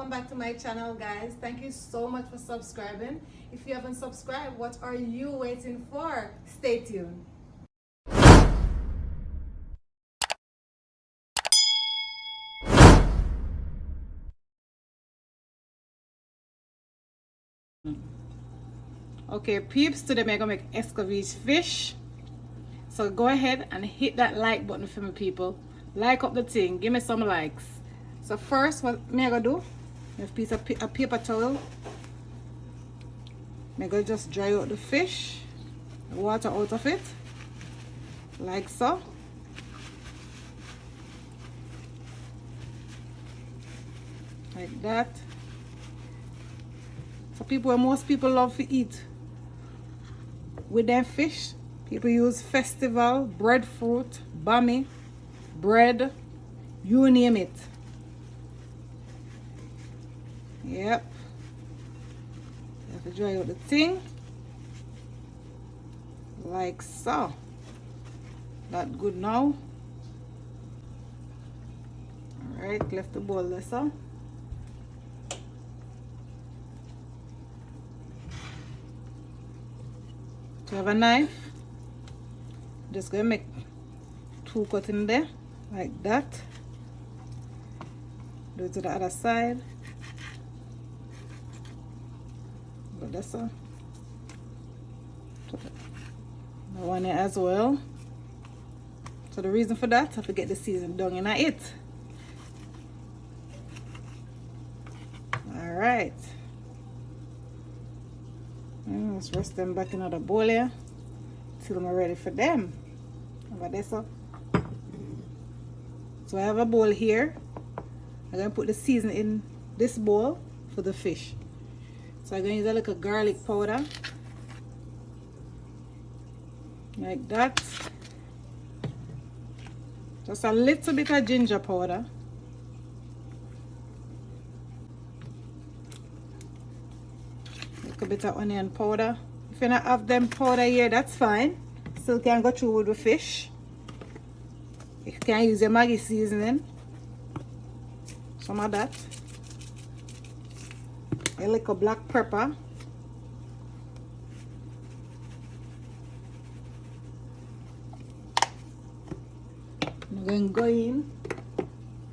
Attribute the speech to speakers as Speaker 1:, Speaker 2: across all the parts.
Speaker 1: welcome back to my channel, guys. Thank you so much for subscribing. If you haven't subscribed, what are you waiting for? Stay tuned. Okay, peeps, today I'm gonna make Escovitch fish. So go ahead and hit that like button for me, people. Like up the thing, give me some likes. So first, what I'm gonna do, a piece of a paper towel. I'm gonna just dry out the fish, the water out of it, like so. Like that. So people, most people love to eat with their fish. People use festival, breadfruit, bami, bread, you name it. Yep. You have to dry out the thing. Like so. That good now. Alright, left the bowl there so. So I have a knife. Just gonna make 2 cuts in there, like that. Do it to the other side. But that's all. The one here as well. So the reason for that, I have to get the season done in it. Alright. Let's rest them back in another bowl here till I'm ready for them. Over there so. So I have a bowl here. I'm going to put the seasoning in this bowl for the fish. So I'm going to use a little garlic powder. Like that. Just a little bit of ginger powder. A little bit of onion powder. If you don't have them powder here, that's fine. Still can go through with the fish. You can use your Maggi seasoning. Some of that. A little black pepper. I'm going to go in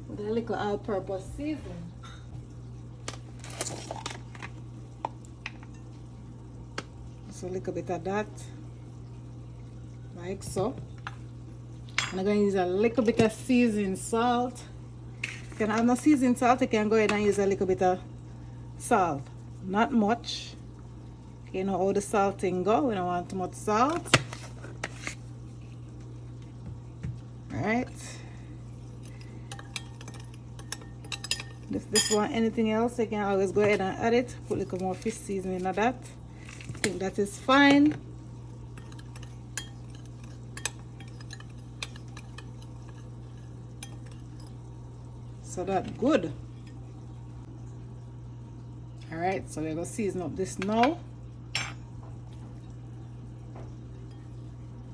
Speaker 1: with a little all-purpose seasoning. So a little bit of that. Like so. And I'm going to use a little bit of seasoned salt. If you can have no seasoned salt, you can go ahead and use a little bit of salt. Not much. You know how the salting go. We don't want too much salt. Alright. If this want anything else, you can always go ahead and add it. Put a little more fish seasoning on that. I think that is fine. So that's good. Alright, so we're going to season up this now.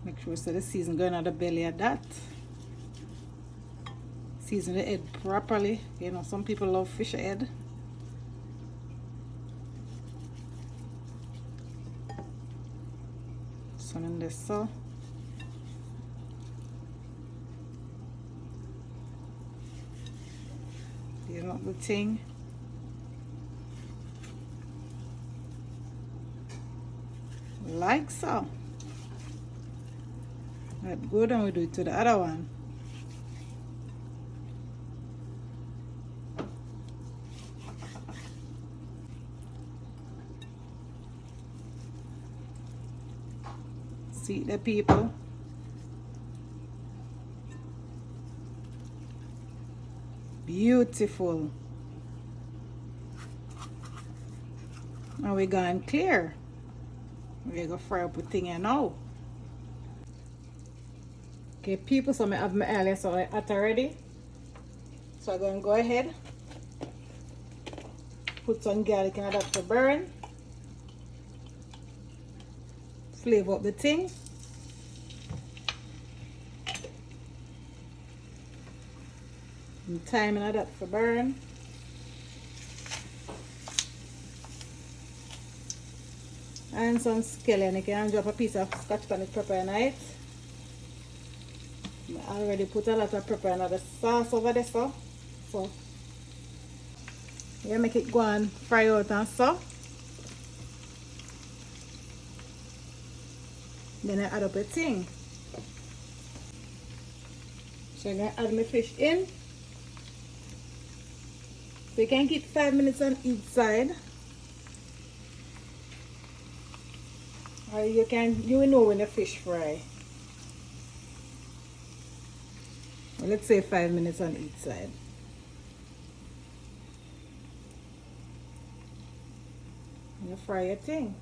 Speaker 1: Make sure so the season going on the belly of that. Season the head properly. You know, some people love fish head. Some in this so. Season up the thing. Like so. That's good, and we do it to the other one. See the people. Beautiful. Now we're going clear. We're going to fry up the thing here now. Okay, people, so I have my earlier so I hot already. So I'm going to go ahead. Put some garlic in that for burn. Flavor up the thing. And thyme in that for burn. and some scallion. You can drop a piece of scotch bonnet pepper in it. I already put a lot of pepper in the sauce over there, so you make it go and fry out and so. Then I add up a thing. So I'm gonna add my fish in. So you can keep 5 minutes on each side. Or you will know when the fish fry. Well, let's say 5 minutes on each side. You fry your thing.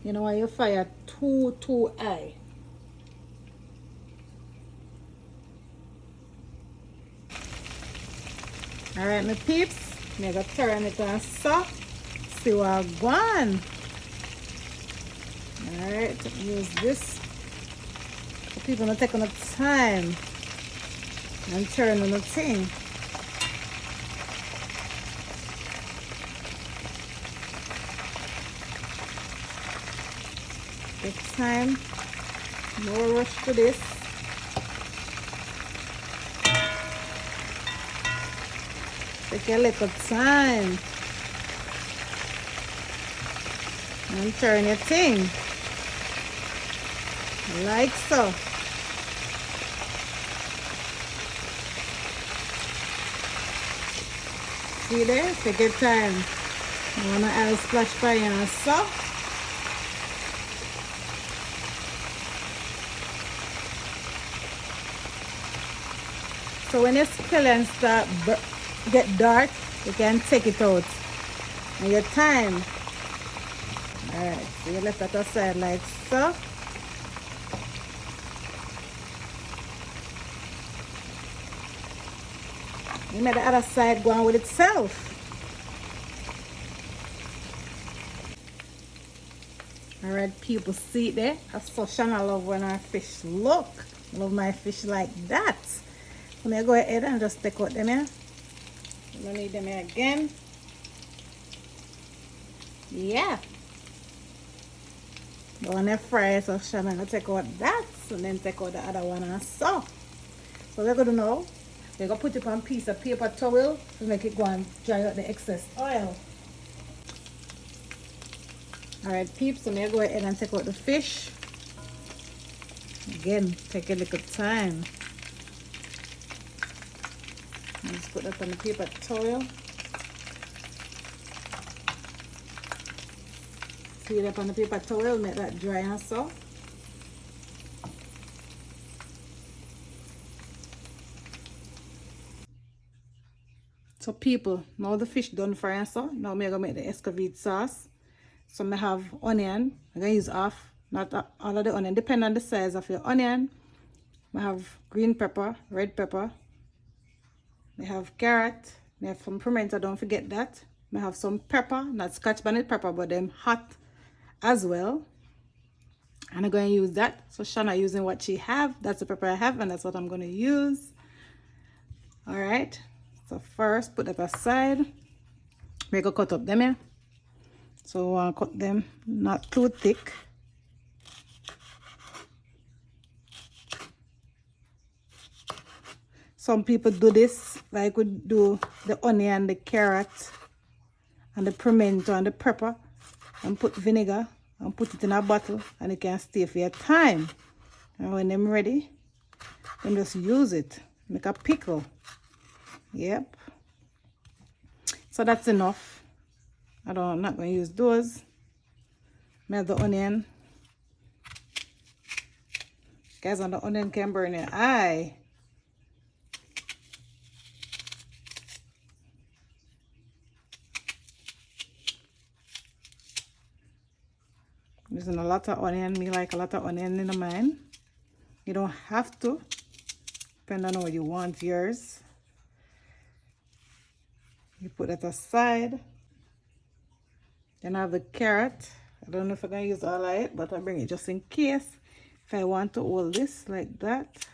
Speaker 1: You know why you fire too high? Alright, my peeps, I'm gonna turn it on so. See what I want. Alright, use this. People don't take on the time and turn on the thing. Take time, no rush to this. Take a little time and turn your thing like so. See there? Take your time. You wanna add a splash pie and so. So when your scallion start get dark, you can take it out. And your time. Alright, so you left that aside like so. You make the other side go on with itself. Alright, people, see it there? That's so Shanna love when our fish look. Love my fish like that. So I'm going to go ahead and just take out them here. You don't need them here again. Yeah. Go on and fry it, so Shanna going to take out that. And then take out the other one and so. So we're going to know. We're going to put it on a piece of paper towel to make it go and dry out the excess oil. Alright, peeps, so I'm going to go ahead and take out the fish. Again, take a little time. Just put that on the paper towel. See it up on the paper towel, make that dry and so. So people, now the fish done fry and so, now I'm going to make the Escovitch sauce. So I have onion. I'm going to use half, not all of the onion, depending on the size of your onion. I have green pepper, red pepper. I have carrot. I have some pimento, don't forget that. I have some pepper, not scotch bonnet pepper, but them hot as well. And I'm going to use that. So Shanna using what she have. That's the pepper I have, and that's what I'm going to use. Alright. So first, put that aside. We're going to cut up them here. So I cut them not too thick. Some people do this, like we do the onion, the carrot, and the pimento and the pepper, and put vinegar and put it in a bottle, and it can stay for your time. And when them ready, then just use it, make a pickle. Yep. So that's enough. I'm not going to use those. I have the onion. Guys, and the onion can burn your eye. Using a lot of onion. Me like a lot of onion in mine. You don't have to. Depending on what you want yours. You put that aside. Then I have the carrot. I don't know if I'm going to use all of it, but I'll bring it just in case. If I want to hold this like that.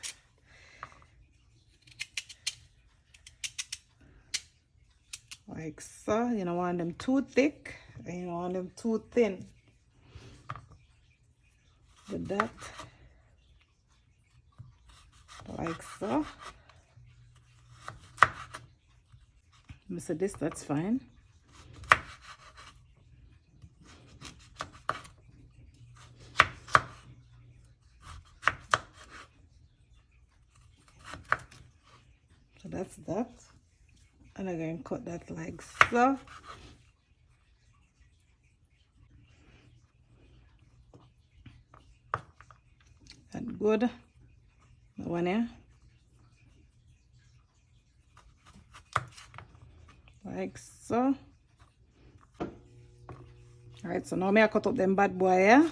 Speaker 1: like so. You don't want them too thick and you don't want them too thin. With that, like so. So this, that's fine. So that's that. And I'm going to cut that like so. That good. The one here. Like so. Alright, so now I cut up them bad boy here.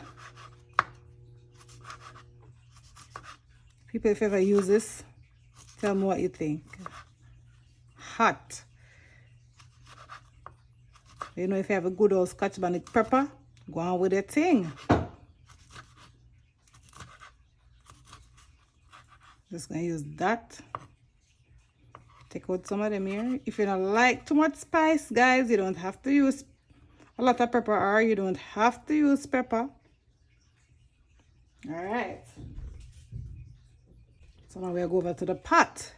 Speaker 1: People, if you ever use this, tell me what you think. Hot. You know, if you have a good old Scotch bonnet pepper, go on with the thing. Just gonna use that. Take out some of them here. If you don't like too much spice, guys, you don't have to use a lot of pepper, or you don't have to use pepper. All right. So now we'll go over to the pot.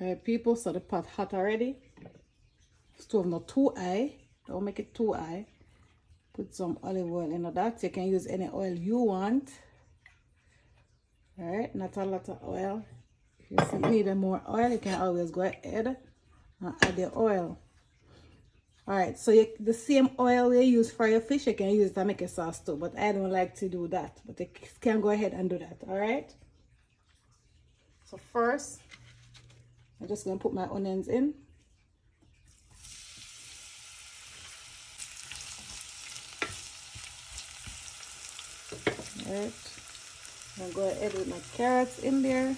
Speaker 1: All right, people, so the pot hot already. Stove not too high. Don't make it too high. Put some olive oil in that. You can use any oil you want. All right, not a lot of oil. If you need more oil, you can always go ahead and add the oil. All right, so the same oil you use for your fish, you can use it to make a sauce too, but I don't like to do that. But you can go ahead and do that. All right. So first, I'm just gonna put my onions in. All right. I'm going to go ahead with my carrots in there.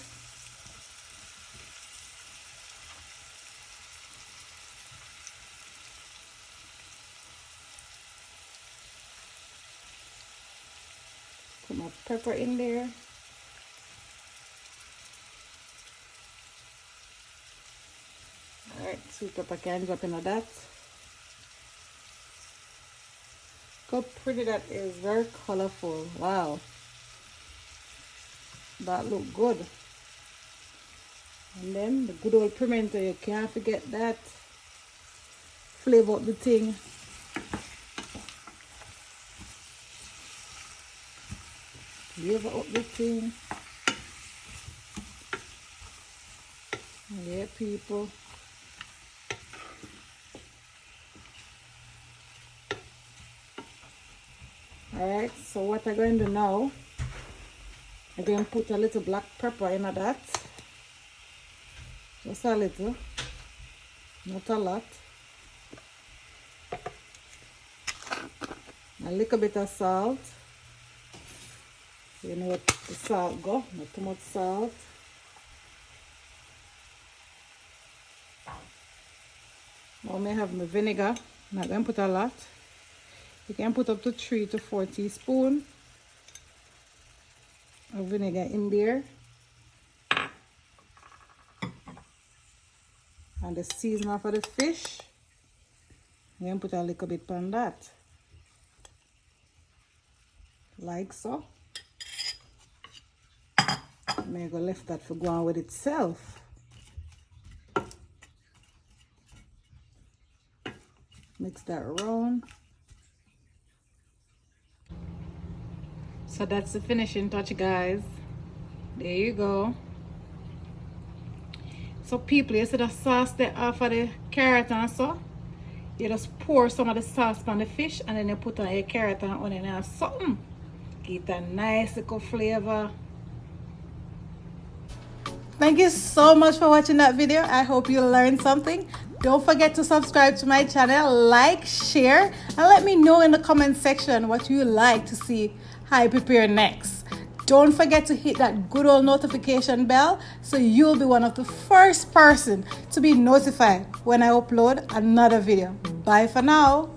Speaker 1: Put my pepper in there. Alright, sweet pepper can drop into that. Look how pretty that is, very colorful. Wow. That look good. And then the good old pimento, you can't forget that. Flavor up the thing. Flavor up the thing. Yeah, people. Alright, so what I'm going to do now, I'm going to put a little black pepper in that. Just a little. Not a lot. A little bit of salt. You know what the salt go, not too much salt. Now I have my vinegar. I'm not going to put a lot. You can put up to 3 to 4 teaspoons of vinegar in there. And the seasoning for the fish, I'm going to put a little bit on that. Like so. I'm going to left that for going with itself. Mix that around. So that's the finishing touch, guys. There you go. So people, you see the sauce there off of the carrot and so, you just pour some of the sauce on the fish and then you put on your carrot and onion and something. Get a nice little flavor. Thank you so much for watching that video. I hope you learned something. Don't forget to subscribe to my channel, like, share, and let me know in the comment section what you like to see I prepare next. Don't forget to hit that good old notification bell so you'll be one of the first person to be notified when I upload another video. Bye for now.